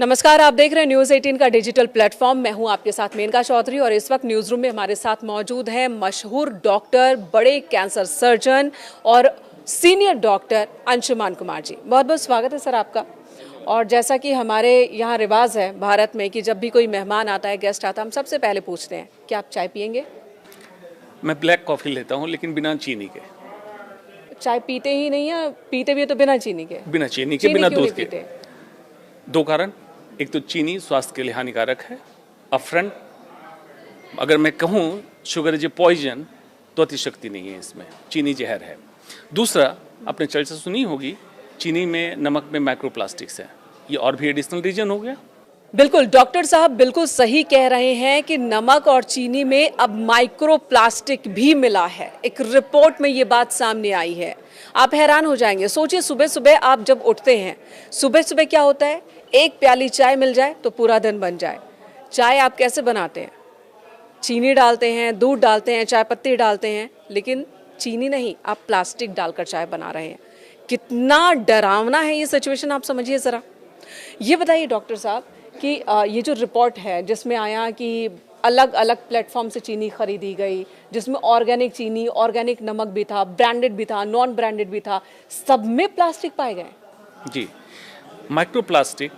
नमस्कार, आप देख रहे हैं न्यूज़ 18 का डिजिटल प्लेटफॉर्म। मैं हूं आपके साथ मेनका चौधरी और इस वक्त न्यूज़ रूम में हमारे साथ मौजूद हैं मशहूर डॉक्टर, बड़े कैंसर सर्जन और सीनियर डॉक्टर अंशुमान कुमार जी। बहुत बहुत स्वागत है सर आपका। और जैसा कि हमारे यहाँ रिवाज है भारत में कि जब भी कोई मेहमान आता है, गेस्ट आता है, हम सबसे पहले पूछते हैं कि आप चाय पियेंगे? मैं ब्लैक कॉफ़ी लेता हूँ, लेकिन बिना चीनी के। चाय पीते ही नहीं है? पीते भी है तो बिना चीनी के? बिना चीनी के, बिना दूध के। पीते? दो कारण। एक तो चीनी स्वास्थ्य के लिए हानिकारक है। अपफ्रंट अगर मैं कहूँ शुगर इज ए पॉइजन, तो अतिशक्ति नहीं है इसमें, चीनी जहर है। दूसरा, आपने चर्चा सुनी होगी, चीनी में, नमक में माइक्रोप्लास्टिक्स है। ये और भी एडिशनल रीजन हो गया। बिल्कुल, डॉक्टर साहब बिल्कुल सही कह रहे हैं कि नमक और चीनी में अब माइक्रो प्लास्टिक भी मिला है। एक रिपोर्ट में ये बात सामने आई है। आप हैरान हो जाएंगे। सोचिए, सुबह सुबह आप जब उठते हैं, सुबह सुबह क्या होता है, एक प्याली चाय मिल जाए तो पूरा दिन बन जाए। चाय आप कैसे बनाते हैं? चीनी डालते हैं, दूध डालते हैं, चाय पत्ती डालते हैं, लेकिन चीनी नहीं, आप प्लास्टिक डालकर चाय बना रहे हैं। कितना डरावना है ये सिचुएशन, आप समझिए ज़रा। ये बताइए डॉक्टर साहब कि ये जो रिपोर्ट है जिसमें आया कि अलग अलग प्लेटफॉर्म से चीनी खरीदी गई, जिसमें ऑर्गेनिक चीनी, ऑर्गेनिक नमक भी था, ब्रांडेड भी था, नॉन ब्रांडेड भी था, सब में प्लास्टिक पाए गए। जी, माइक्रोप्लास्टिक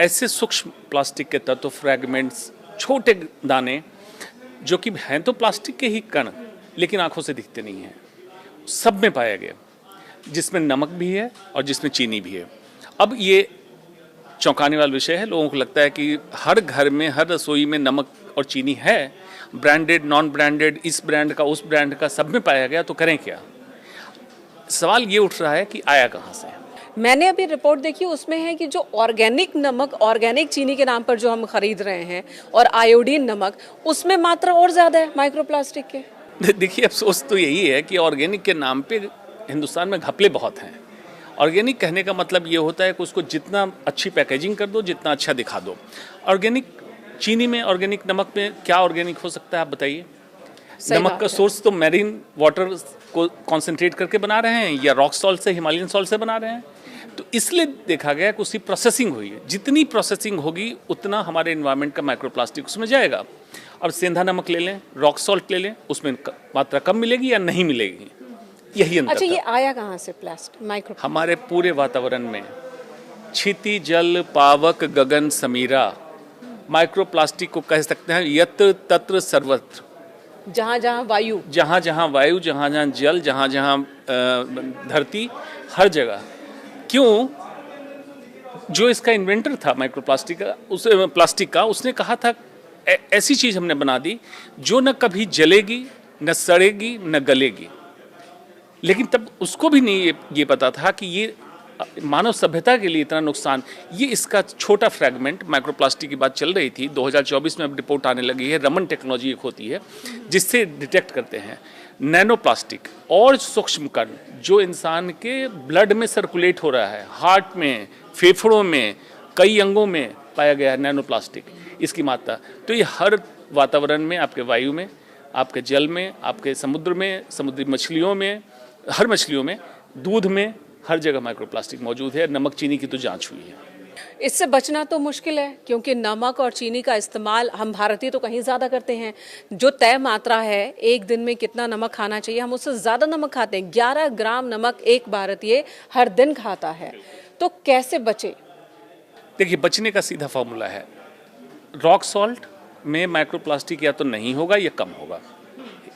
ऐसे सूक्ष्म प्लास्टिक के तत्व, फ्रैगमेंट्स, छोटे दाने जो कि हैं तो प्लास्टिक के ही कण, लेकिन आंखों से दिखते नहीं हैं, सब में पाया गया, जिसमें नमक भी है और जिसमें चीनी भी है। अब ये चौंकाने वाला विषय है। लोगों को लगता है कि हर घर में, हर रसोई में नमक और चीनी है, ब्रांडेड, नॉन ब्रांडेड, इस ब्रांड का, उस ब्रांड का, सब में पाया गया, तो करें क्या? सवाल ये उठ रहा है कि आया कहाँ से? मैंने अभी रिपोर्ट देखी, उसमें है कि जो ऑर्गेनिक नमक, ऑर्गेनिक चीनी के नाम पर जो हम खरीद रहे हैं, और आयोडीन नमक, उसमें मात्रा और ज़्यादा है माइक्रोप्लास्टिक के। देखिए, अफसोस तो यही है कि ऑर्गेनिक के नाम पे हिंदुस्तान में घपले बहुत हैं। ऑर्गेनिक कहने का मतलब ये होता है कि उसको जितना अच्छी पैकेजिंग कर दो, जितना अच्छा दिखा दो। ऑर्गेनिक चीनी में, ऑर्गेनिक नमक में क्या ऑर्गेनिक हो सकता है, आप बताइए? नमक का सोर्स तो मैरीन वाटर को कॉन्सेंट्रेट करके बना रहे हैं, या रॉक सॉल्ट से, हिमालयन सॉल्ट से बना रहे हैं। तो इसलिए देखा गया कि उसकी प्रोसेसिंग हुई है। जितनी प्रोसेसिंग होगी उतना हमारे एनवायरनमेंट का माइक्रोप्लास्टिक उसमें जाएगा। अब सेंधा नमक ले लें, रॉक सॉल्ट ले लें, उसमें मात्रा कम मिलेगी या नहीं मिलेगी, यही अंतर। अच्छा, ये आया कहाँ से प्लास्टिक, माइक्रो? हमारे पूरे वातावरण में, क्षिति जल पावक गगन समीरा, माइक्रोप्लास्टिक को कह सकते हैं यत्र तत्र सर्वत्र। जहाँ जहाँ वायु, जहाँ जहाँ वायु, जहाँ जहाँ जल, जहाँ जहाँ धरती, हर जगह। क्यों? जो इसका इन्वेंटर था माइक्रोप्लास्टिक का, उसने कहा था ऐसी चीज़ हमने बना दी जो न कभी जलेगी, न सड़ेगी, न गलेगी। लेकिन तब उसको भी नहीं ये पता था कि ये मानव सभ्यता के लिए इतना नुकसान। ये इसका छोटा फ्रैगमेंट, माइक्रोप्लास्टिक की बात चल रही थी, 2024 में अब रिपोर्ट आने लगी है। रमन टेक्नोलॉजी एक होती है जिससे डिटेक्ट करते हैं नैनो प्लास्टिक और सूक्ष्म कण, जो इंसान के ब्लड में सर्कुलेट हो रहा है, हार्ट में, फेफड़ों में, कई अंगों में पाया गया है नैनो प्लास्टिक, इसकी मात्रा। तो ये हर वातावरण में, आपके वायु में, आपके जल में, आपके समुद्र में, समुद्री मछलियों में, हर मछलियों में, दूध में, हर जगह माइक्रोप्लास्टिक मौजूद है। नमक चीनी की तो जांच हुई है। इससे बचना तो मुश्किल है, क्योंकि नमक और चीनी का इस्तेमाल हम भारतीय तो कहीं ज़्यादा करते हैं। जो तय मात्रा है, एक दिन में कितना नमक खाना चाहिए, हम उससे ज़्यादा नमक खाते हैं। 11 ग्राम नमक एक भारतीय हर दिन खाता है। तो कैसे बचे? देखिए, बचने का सीधा फॉर्मूला है, रॉक सॉल्ट में माइक्रोप्लास्टिक या तो नहीं होगा या कम होगा।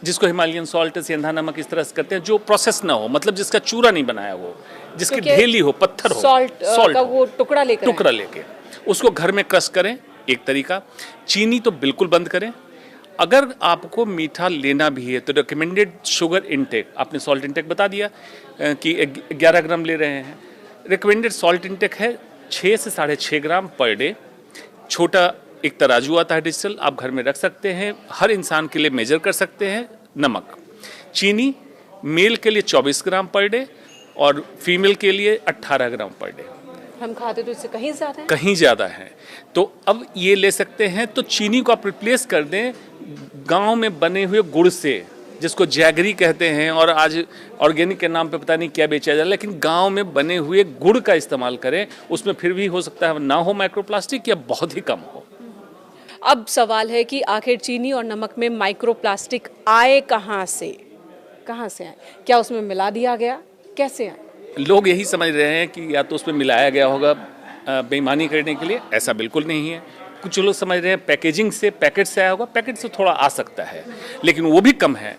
जिसको हिमालयन सॉल्ट, सेंधा नमक इस तरह से करते हैं, जो प्रोसेस ना हो, मतलब जिसका चूरा नहीं बनाया हो, जिसकी ढेली हो, पत्थर हो, सॉल्ट का वो टुकड़ा लेके उसको घर में क्रश करें, एक तरीका। चीनी तो बिल्कुल बंद करें। अगर आपको मीठा लेना भी है तो रिकमेंडेड शुगर इनटेक, आपने सॉल्ट इनटेक बता दिया कि 11 ग्राम ले रहे हैं। रिकमेंडेड सॉल्ट इनटेक है 6 से 6.5 ग्राम पर डे। छोटा एक तराजू आता है डिजिटल, आप घर में रख सकते हैं, हर इंसान के लिए मेजर कर सकते हैं। नमक, चीनी मेल के लिए 24 ग्राम पर डे और फीमेल के लिए 18 ग्राम पर डे। हम खाते तो इससे कहीं ज़्यादा है। कहीं ज़्यादा है। तो अब ये ले सकते हैं। तो चीनी को आप रिप्लेस कर दें गांव में बने हुए गुड़ से, जिसको जैगरी कहते हैं, और आज ऑर्गेनिक के नाम पे पता नहीं क्या बेचा जाए, लेकिन गांव में बने हुए गुड़ का इस्तेमाल करें, उसमें फिर भी हो सकता है ना हो माइक्रोप्लास्टिक या बहुत ही कम हो। अब सवाल है कि आखिर चीनी और नमक में माइक्रोप्लास्टिक आए कहाँ से आए? क्या उसमें मिला दिया गया? कैसे आए? लोग यही समझ रहे हैं कि या तो उसमें मिलाया गया होगा बेईमानी करने के लिए, ऐसा बिल्कुल नहीं है। कुछ लोग समझ रहे हैं पैकेजिंग से, पैकेट से आया होगा, पैकेट से थोड़ा आ सकता है लेकिन वो भी कम है।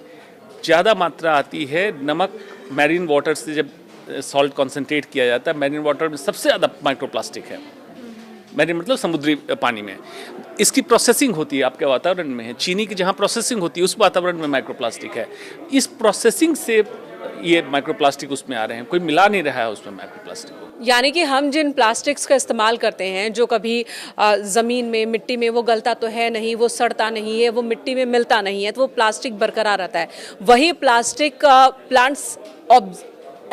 ज़्यादा मात्रा आती है नमक, मैरीन वाटर से जब सॉल्ट कॉन्सेंट्रेट किया जाता है, मैरीन वाटर में सबसे ज़्यादा माइक्रोप्लास्टिक है। मैरीन मतलब समुद्री पानी में। इसकी प्रोसेसिंग होती है आपके वातावरण में है, चीनी की जहाँ प्रोसेसिंग होती है उस वातावरण में माइक्रोप्लास्टिक है। इस प्रोसेसिंग से ये माइक्रोप्लास्टिक उसमें आ रहे हैं, कोई मिला नहीं रहा है उसमें माइक्रोप्लास्टिक को। यानी कि हम जिन प्लास्टिक्स का इस्तेमाल करते हैं, जो कभी ज़मीन में, मिट्टी में, वो गलता तो है नहीं, वो सड़ता नहीं है, वो मिट्टी में मिलता नहीं है, तो वो प्लास्टिक बरकरार रहता है। वही प्लास्टिक प्लांट्स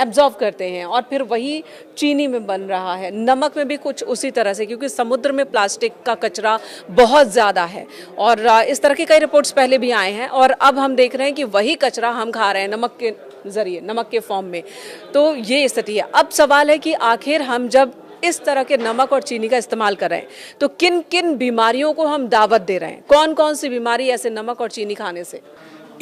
एब्जॉर्व करते हैं और फिर वही चीनी में बन रहा है। नमक में भी कुछ उसी तरह से, क्योंकि समुद्र में प्लास्टिक का कचरा बहुत ज़्यादा है और इस तरह की कई रिपोर्ट्स पहले भी आए हैं और अब हम देख रहे हैं कि वही कचरा हम खा रहे हैं नमक के ज़रिए, नमक के फॉर्म में। तो ये स्थिति है। अब सवाल है कि आखिर हम जब इस तरह के नमक और चीनी का इस्तेमाल कर रहे हैं तो किन किन बीमारियों को हम दावत दे रहे हैं? कौन कौन सी बीमारी ऐसे नमक और चीनी खाने से?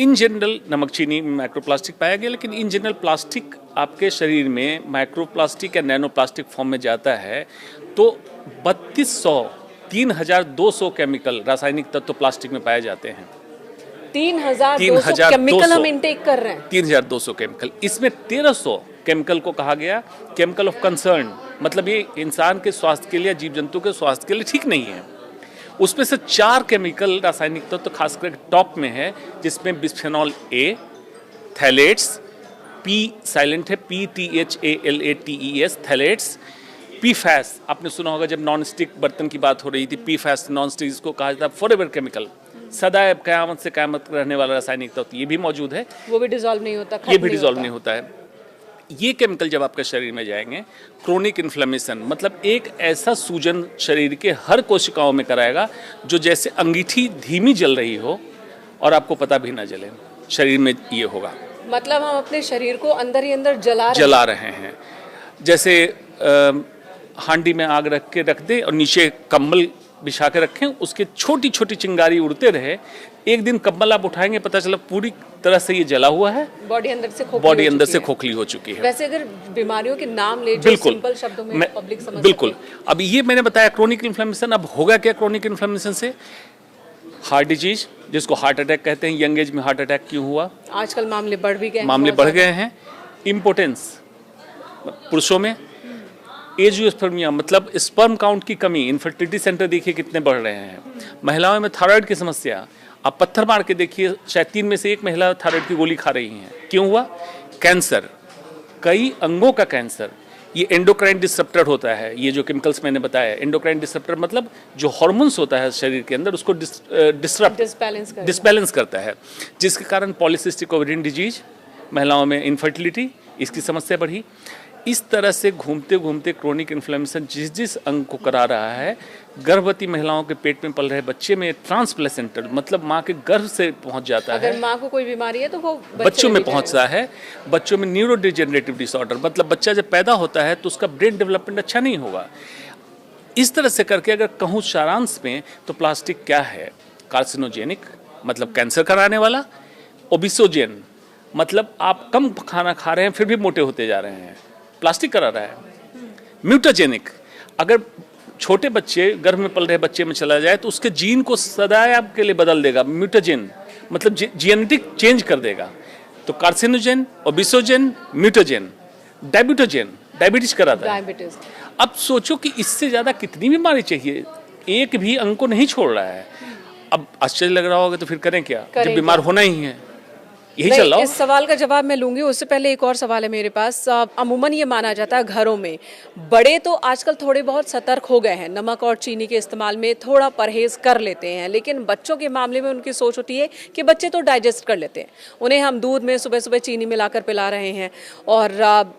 इन जनरल नमक चीनी में माइक्रोप्लास्टिक पाया गया, लेकिन इन जनरल प्लास्टिक आपके शरीर में माइक्रोप्लास्टिक या नैनो प्लास्टिक फॉर्म में जाता है तो 3200 केमिकल, रासायनिक तत्व प्लास्टिक में पाए जाते हैं। 3200 केमिकल हम इनटेक कर रहे हैं। 3200 केमिकल, इसमें 1300 केमिकल को कहा गया केमिकल ऑफ कंसर्न, मतलब ये इंसान के स्वास्थ्य के लिए, जीव जंतु के स्वास्थ्य के लिए ठीक नहीं है। उसमें से 4 केमिकल रासायनिक तत्व तो खासकर टॉप में है, जिसमें bisphenol A, phthalates, P silent है, PTHALATES, थैलेट्स, पीफैस, आपने सुना होगा जब नॉन स्टिक बर्तन की बात हो रही थी, पीफैस नॉन स्टिक, जिसको कहा जाता है फॉरएवर केमिकल, सदैव कयामत से कयामत रहने वाला रासायनिक तत्व, ये भी मौजूद है। वो भी डिसॉल्व नहीं होता, ये भी डिसॉल्व नहीं होता है। ये केमिकल जब आपके शरीर में जाएंगे, क्रोनिक इन्फ्लेमेशन, मतलब एक ऐसा सूजन शरीर के हर कोशिकाओं में कराएगा जो जैसे अंगीठी धीमी जल रही हो और आपको पता भी ना चले, शरीर में ये होगा। मतलब हम अपने शरीर को अंदर ही अंदर जला रहे हैं। जैसे हांडी में आग रख दे और नीचे कंबल बिछा के रखें, उसके छोटी छोटी चिंगारी उड़ते रहे, एक दिन कंबल आप उठाएंगे पता चला पूरी तरह से ये जला हुआ है, बॉडी अंदर से खोखली हो चुकी है। वैसे अगर बीमारियों के नाम ले जो सिंपल शब्दों में पब्लिक समझ बिल्कुल। अब ये मैंने बताया क्रोनिक इन्फ्लेमेशन। अब होगा क्या क्रोनिक इन्फ्लेमेशन से? हार्ट डिजीज, जिसको हार्ट अटैक कहते हैं। यंग एज में हार्ट अटैक क्यों हुआ? आजकल मामले बढ़ गए हैं। इम्पोर्टेंस पुरुषों में, एजियोस्पर्मिया मतलब स्पर्म काउंट की कमी, इनफर्टिलिटी सेंटर देखिए कितने बढ़ रहे हैं। महिलाओं में थायराइड की समस्या, आप पत्थर मार के देखिए, शायद 3 में से 1 महिला थायराइड की गोली खा रही हैं। क्यों हुआ? कैंसर, कई अंगों का कैंसर, ये एंडोक्राइन डिसरप्टर होता है। ये जो केमिकल्स मैंने बताया, एंडोक्राइन डिसरप्टर मतलब जो हार्मोन्स होता है शरीर के अंदर, उसको डिसबैलेंस करता है, जिसके कारण पॉलीसिस्टिक ओवेरियन डिजीज, महिलाओं में इनफर्टिलिटी, इसकी समस्या बढ़ी। इस तरह से घूमते घूमते क्रोनिक इन्फ्लेमेशन जिस अंग को करा रहा है, गर्भवती महिलाओं के पेट में पल रहे बच्चे में ट्रांसप्लेसेंटल मतलब माँ के गर्भ से पहुंच जाता है। अगर माँ को कोई बीमारी है तो वो बच्चों में पहुंचता है। बच्चों में न्यूरो डिजेनरेटिव डिसऑर्डर, मतलब बच्चा जब पैदा होता है तो उसका ब्रेन डेवलपमेंट अच्छा नहीं होगा। इस तरह से करके अगर कहूँ सारांश में, तो प्लास्टिक क्या है? कार्सिनोजेनिक मतलब कैंसर कराने वाला, ओबिसोजेन मतलब आप कम खाना खा रहे हैं फिर भी मोटे होते जा रहे हैं, प्लास्टिक करा रहा है। म्यूटाजेनिक, अगर छोटे बच्चे गर्भ में पल रहे बच्चे में चला जाए तो उसके जीन को सदैव के लिए बदल देगा। म्यूटाजेन मतलब जेनेटिक चेंज कर देगा। तो कार्सिनोजेन, ओबिसोजेन, म्यूटाजेन, डायबिटीज कराता है। अब सोचो कि इससे ज्यादा कितनी बीमारी चाहिए, एक भी अंग को नहीं छोड़ रहा है। अब आश्चर्य लग रहा होगा तो फिर करें क्या, जब बीमार होना ही है, यही चल रहा है। इस सवाल का जवाब मैं लूंगी, उससे पहले एक और सवाल है मेरे पास। अमूमन ये माना जाता है घरों में बड़े तो आजकल थोड़े बहुत सतर्क हो गए हैं, नमक और चीनी के इस्तेमाल में थोड़ा परहेज कर लेते हैं, लेकिन बच्चों के मामले में उनकी सोच होती है कि बच्चे तो डाइजेस्ट कर लेते हैं, उन्हें हम दूध में सुबह सुबह चीनी मिलाकर पिला रहे हैं और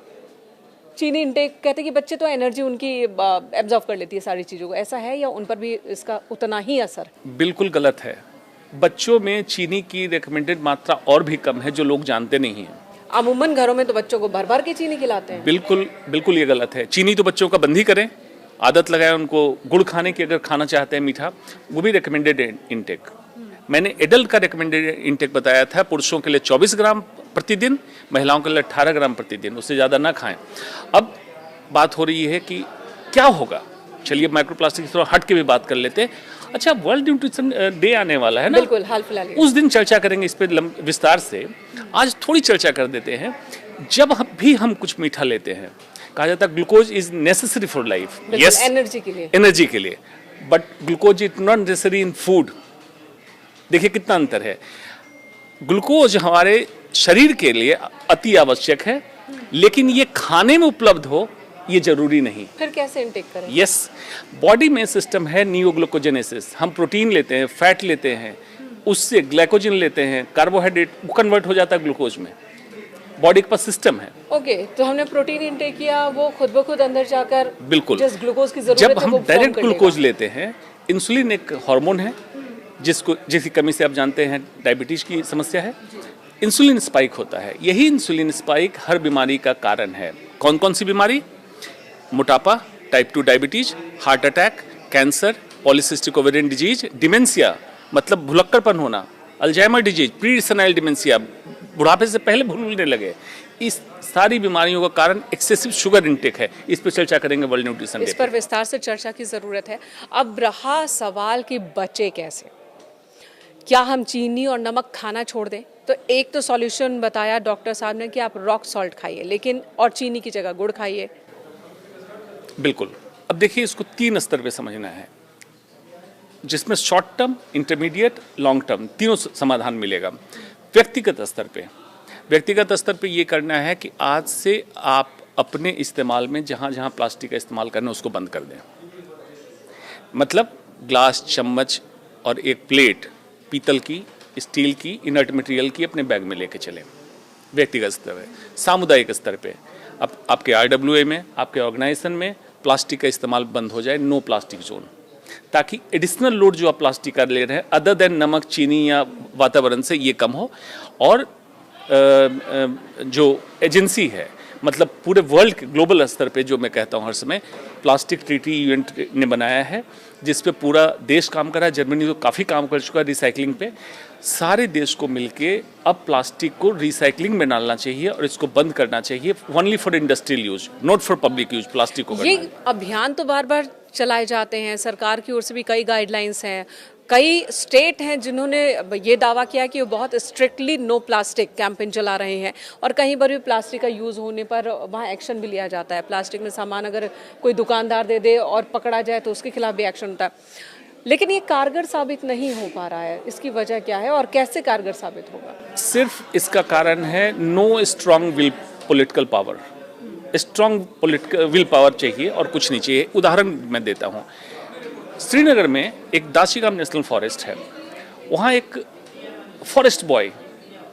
चीनी इंटेक कहते हैं कि बच्चे तो एनर्जी उनकी एब्जॉर्व कर लेती है सारी चीज़ों को। ऐसा है या उन पर भी इसका उतना ही असर? बिल्कुल गलत है। बच्चों में चीनी की रिकमेंडेड मात्रा और भी कम है जो लोग जानते नहीं हैं। अमूमन घरों में तो बच्चों को भर भर के चीनी खिलाते हैं। बिल्कुल बिल्कुल ये गलत है। चीनी तो बच्चों का बंद ही करें, आदत लगाएं उनको गुड़ खाने की, अगर खाना चाहते हैं मीठा, वो भी रिकमेंडेड इनटेक। मैंने एडल्ट का रिकमेंडेड इनटेक बताया था, पुरुषों के लिए 24 ग्राम प्रतिदिन, महिलाओं के लिए 18 ग्राम प्रतिदिन, उससे ज़्यादा ना खाएं। अब बात हो रही है कि क्या होगा, चलिए माइक्रोप्लास्टिक थोड़ा हट के भी बात कर लेते हैं। अच्छा, वर्ल्ड न्यूट्रिशन डे आने वाला है ना, बिल्कुल हाल फिलहाल ही। उस दिन चर्चा करेंगे इस पर विस्तार से। आज थोड़ी चर्चा कर देते हैं। जब भी हम कुछ मीठा लेते हैं, कहा जाता है glucose is necessary for life, yes, energy के लिए, एनर्जी के लिए, but glucose is not necessary in food. देखिए कितना अंतर है। ग्लूकोज हमारे शरीर के लिए अति आवश्यक है, लेकिन ये खाने में उपलब्ध हो ये जरूरी नहीं। फिर कैसे इनटेक करें? यस, बॉडी में सिस्टम है नियोग्लूकोजेनेसिस। हम प्रोटीन लेते हैं, फैट लेते हैं, उससे ग्लाइकोजन लेते हैं, कार्बोहाइड्रेट, वो कन्वर्ट हो जाता है ग्लूकोज में। बॉडी के पास सिस्टम है। ओके, तो हमने प्रोटीन इनटेक किया, वो खुद ब खुद अंदर जाकर बिल्कुल जिस ग्लूकोज की जरूरत जब है हम वो डायरेक्ट form कर ग्लूकोज लेगा। लेते हैं, इंसुलिन एक हार्मोन है जिसकी कमी से आप जानते हैं डायबिटीज की समस्या है। इंसुलिन स्पाइक होता है, यही इंसुलिन स्पाइक हर बीमारी का कारण है। कौन कौन सी बीमारी? मोटापा, type 2 diabetes, heart attack, cancer, polycystic ovarian disease, dementia मतलब भुलक्कड़पन होना, Alzheimer disease, pre senile dementia, बुढ़ापे से पहले भूलने लगे। इस सारी बीमारियों का कारण एक्सेसिव शुगर इंटेक है। इस पर चर्चा करेंगे वर्ल्ड न्यूट्रिशन डे इस पर विस्तार से चर्चा की जरूरत है। अब रहा सवाल कि बचे कैसे, क्या हम चीनी और नमक खाना छोड़ दें? तो एक तो सॉल्यूशन बताया डॉक्टर साहब ने कि आप रॉक सॉल्ट खाइए, लेकिन और चीनी की जगह गुड़ खाइए। बिल्कुल। अब देखिए, इसको 3 स्तर पे समझना है, जिसमें short term, intermediate, long term तीनों समाधान मिलेगा। व्यक्तिगत स्तर पे ये करना है कि आज से आप अपने इस्तेमाल में जहाँ जहाँ प्लास्टिक का इस्तेमाल करना है उसको बंद कर दें। मतलब ग्लास, चम्मच और एक प्लेट पीतल की, स्टील की, इनर्ट मटेरियल की अपने बैग में लेके चलें। व्यक्तिगत स्तर पे। सामुदायिक स्तर पे अब आपके RWA में, आपके ऑर्गेनाइजेशन में प्लास्टिक का इस्तेमाल बंद हो जाए, नो प्लास्टिक जोन, ताकि एडिशनल लोड जो आप प्लास्टिक का ले रहे हैं अदर देन नमक, चीनी या वातावरण से ये कम हो। और जो एजेंसी है, मतलब पूरे वर्ल्ड के ग्लोबल स्तर पे, जो मैं कहता हूँ हर समय, प्लास्टिक ट्रीटी यूएन ने बनाया है, जिस पे पूरा देश काम कर रहा है। जर्मनी तो काफ़ी काम कर चुका है रिसाइकलिंग पे। सारे देश को मिलके अब प्लास्टिक को रिसाइकलिंग में डालना चाहिए और इसको बंद करना चाहिए। Only for industrial use, not for public use plastic को। ये अभियान तो बार बार चलाए जाते हैं, सरकार की ओर से भी कई गाइडलाइंस हैं। कई स्टेट हैं जिन्होंने ये दावा किया कि वो बहुत स्ट्रिक्टली नो प्लास्टिक कैंपेन चला रहे हैं, और कहीं पर भी प्लास्टिक का यूज़ होने पर वहाँ एक्शन भी लिया जाता है। प्लास्टिक में सामान अगर कोई दुकानदार दे दे और पकड़ा जाए तो उसके खिलाफ भी एक्शन होता है, लेकिन ये कारगर साबित नहीं हो पा रहा है। इसकी वजह क्या है और कैसे कारगर साबित होगा? सिर्फ इसका कारण है no strong will political power. Strong political will power चाहिए और कुछ नहीं चाहिए। उदाहरण मैं देता हूँ, श्रीनगर में एक दाशीगाम नेशनल फॉरेस्ट है। वहाँ एक फॉरेस्ट बॉय,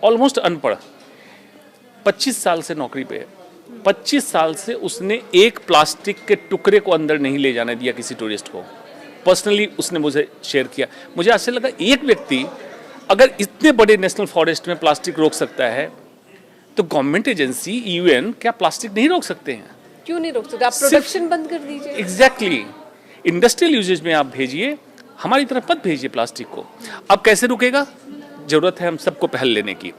ऑलमोस्ट अनपढ़, 25 साल से नौकरी पे है। 25 साल से उसने एक प्लास्टिक के टुकड़े को अंदर नहीं ले जाने दिया किसी टूरिस्ट को। पर्सनली उसने मुझे शेयर किया। मुझे आश्चर्य लगा, एक व्यक्ति अगर इतने बड़े नेशनल फॉरेस्ट में प्लास्टिक रोक सकता है, तो गवर्नमेंट एजेंसी यूएन क्या प्लास्टिक नहीं रोक सकते हैं? क्यों नहीं रोक सकते? आप प्रोडक्शन बंद कर दीजिए। एग्जैक्टली, इंडस्ट्रियल यूजेज में आप भेजिए, हमारी तरफ मत भेजिए प्लास्टिक को। अब कैसे रुकेगा? जरूरत है हम सबको पहल लेने की।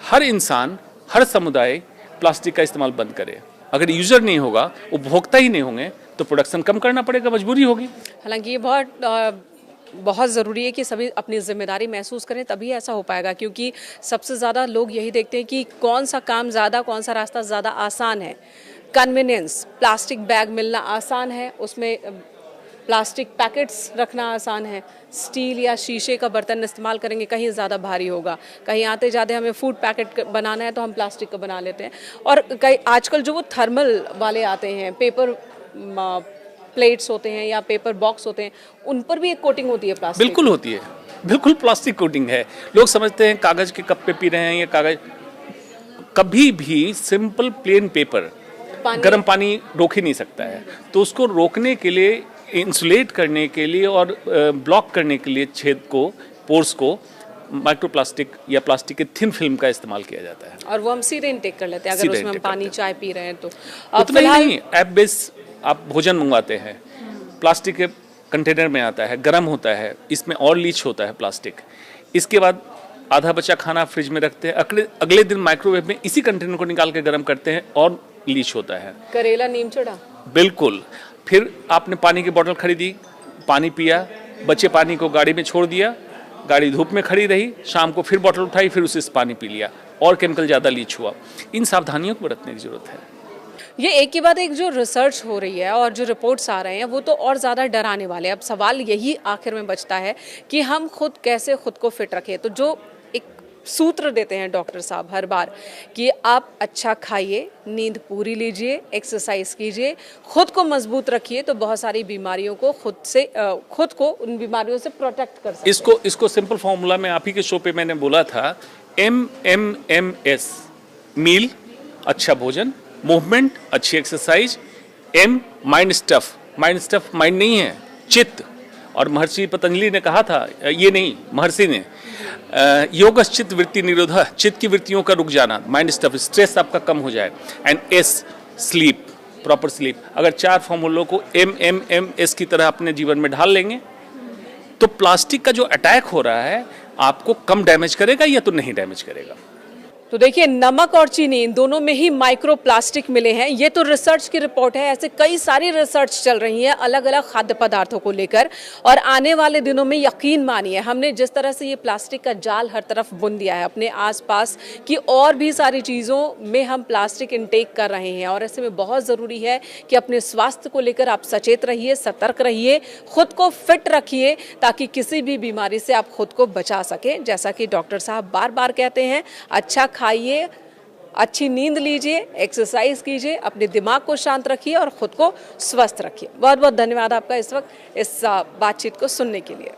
हर इंसान, हर समुदाय प्लास्टिक का इस्तेमाल बंद करे। अगर यूजर नहीं होगा, उपभोक्ता ही नहीं होंगे, तो प्रोडक्शन कम करना पड़ेगा, मजबूरी होगी। हालांकि ये बहुत ज़रूरी है कि सभी अपनी जिम्मेदारी महसूस करें, तभी ऐसा हो पाएगा। क्योंकि सबसे ज़्यादा लोग यही देखते हैं कि कौन सा काम ज़्यादा, कौन सा रास्ता ज़्यादा आसान है। कन्वीनियंस, प्लास्टिक बैग मिलना आसान है, उसमें प्लास्टिक पैकेट्स रखना आसान है। स्टील या शीशे का बर्तन इस्तेमाल करेंगे, कहीं ज़्यादा भारी होगा। कहीं आते जाते हमें फूड पैकेट बनाना है तो हम प्लास्टिक का बना लेते हैं। और कई आजकल जो वो थर्मल वाले आते हैं, पेपर प्लेट्स होते हैं या पेपर बॉक्स होते हैं, उन पर भी एक कोटिंग होती है प्लास्टिक। बिल्कुल होती है, बिल्कुल प्लास्टिक कोटिंग है। लोग समझते हैं कागज के कप पे पी रहे हैं, ये कागज। कभी भी सिंपल प्लेन पेपर गर्म पानी रोक ही नहीं सकता है। तो उसको रोकने के लिए, इंसुलेट करने के लिए और ब्लॉक करने के लिए छेद को पोर्स को माइक्रोप्लास्टिक या प्लास्टिक के थिन फिल्म का इस्तेमाल किया जाता है। और वो हम सीधे इनटेक कर लेते हैं अगर सीधे उसमें हम intake पानी करते चाय पी रहे हैं तो। उतना ही नहीं, ऐप बेस आप भोजन मंगवाते हैं, प्लास्टिक के कंटेनर में आता है, गर्म होता है, इसमें और लीच होता है प्लास्टिक। इसके बाद आधा बचा खाना फ्रिज में रखते हैं, अगले दिन माइक्रोवेव में इसी कंटेनर को निकाल के गर्म करते हैं और लीच होता है। करेला नीम चढ़ा। बिल्कुल। फिर आपने पानी की बोतल खरीदी, पानी पिया, बचे पानी को गाड़ी में छोड़ दिया, गाड़ी धूप में खड़ी रही, शाम को फिर बोतल उठाई, फिर उससे पानी पी लिया और केमिकल ज़्यादा लीच हुआ। इन सावधानियों को बरतने की जरूरत है। ये एक के बाद एक जो रिसर्च हो रही है और जो रिपोर्ट्स आ रहे हैं वो तो और ज़्यादा डराने वाले हैं। अब सवाल यही आखिर में बचता है कि हम खुद कैसे खुद को फिट रखें। तो जो एक सूत्र देते हैं डॉक्टर साहब हर बार कि आप अच्छा खाइए, नींद पूरी लीजिए, एक्सरसाइज कीजिए, खुद को मजबूत रखिए, तो बहुत सारी बीमारियों को खुद को उन बीमारियों से प्रोटेक्ट कर सकते हैं। इसको सिंपल फॉर्मूला में आप ही के शो पे मैंने बोला था, MMMS, मील अच्छा भोजन, मूवमेंट अच्छी exercise, M mind stuff mind नहीं है, चित्त। और महर्षि पतंजलि ने कहा था, ये नहीं महर्षि ने, योगश्चित्त वृत्ति निरोधा, चित्त की वृत्तियों का रुक जाना, माइंड स्टफ, स्ट्रेस आपका कम हो जाए। And S sleep, proper sleep. अगर 4 फॉर्मूलों को MMMS की तरह अपने जीवन में ढाल लेंगे तो प्लास्टिक का जो अटैक हो रहा है आपको कम डैमेज करेगा या तो नहीं डैमेज करेगा। तो देखिए, नमक और चीनी इन दोनों में ही माइक्रो प्लास्टिक मिले हैं। ये तो रिसर्च की रिपोर्ट है। ऐसे कई सारी रिसर्च चल रही है अलग अलग खाद्य पदार्थों को लेकर, और आने वाले दिनों में यकीन मानिए, हमने जिस तरह से ये प्लास्टिक का जाल हर तरफ बुन दिया है अपने आसपास की, और भी सारी चीज़ों में हम प्लास्टिक इनटेक कर रहे हैं। और ऐसे में बहुत ज़रूरी है कि अपने स्वास्थ्य को लेकर आप सचेत रहिए, सतर्क रहिए, खुद को फिट रखिए, ताकि किसी भी बीमारी से आप खुद को बचा सकें। जैसा कि डॉक्टर साहब बार बार कहते हैं, अच्छा खाइए, अच्छी नींद लीजिए, एक्सरसाइज कीजिए, अपने दिमाग को शांत रखिए और खुद को स्वस्थ रखिए। बहुत बहुत धन्यवाद आपका इस वक्त इस बातचीत को सुनने के लिए।